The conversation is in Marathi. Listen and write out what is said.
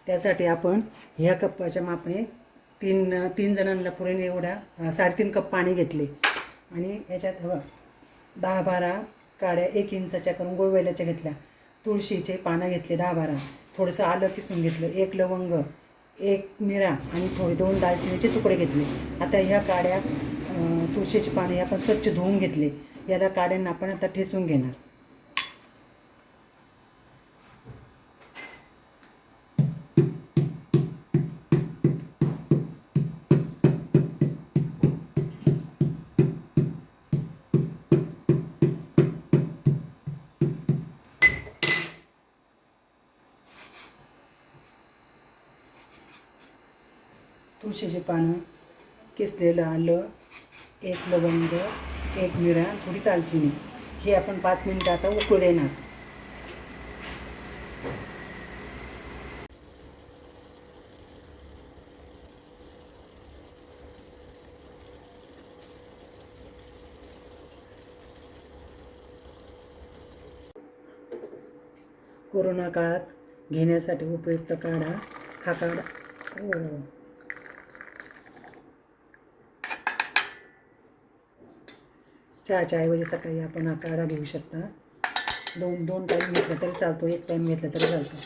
त्यासाठी आपण ह्या कप्पाच्या मापाने तीन जणांना पुरेल एवढा 3.5 कप पाणी घेतले आणि याच्यात 10-12 काड्या 1 इंचाच्या करून गुळवेल्याच्या घेतल्या. तुळशीचे पानं घेतले 10-12. थोडंसं आलं किसून घेतलं. 1 लवंग, 1 मिरा आणि थोडे 2 दालचिनीचे तुकडे घेतले. आता ह्या काड्या तुळशीचे पाने आपण स्वच्छ धुवून घेतले. याला काड्यांना आपण आता ठेचून घेणार. तुळशीचे पानं, किसलेलं आलं, 1 लवंग, 1 मिरा, थोडी दालचिनी हे आपण 5 मिनिटं आता उकळू देणार. कोरोना काळात घेण्यासाठी उपयुक्त काढा हा काढा. चहाच्या ऐवजी सकाळी आपण हा काढा घेऊ शकता. दोन टाईम घेतला तरी चालतो, 1 टाईम घेतला तरी चालतो.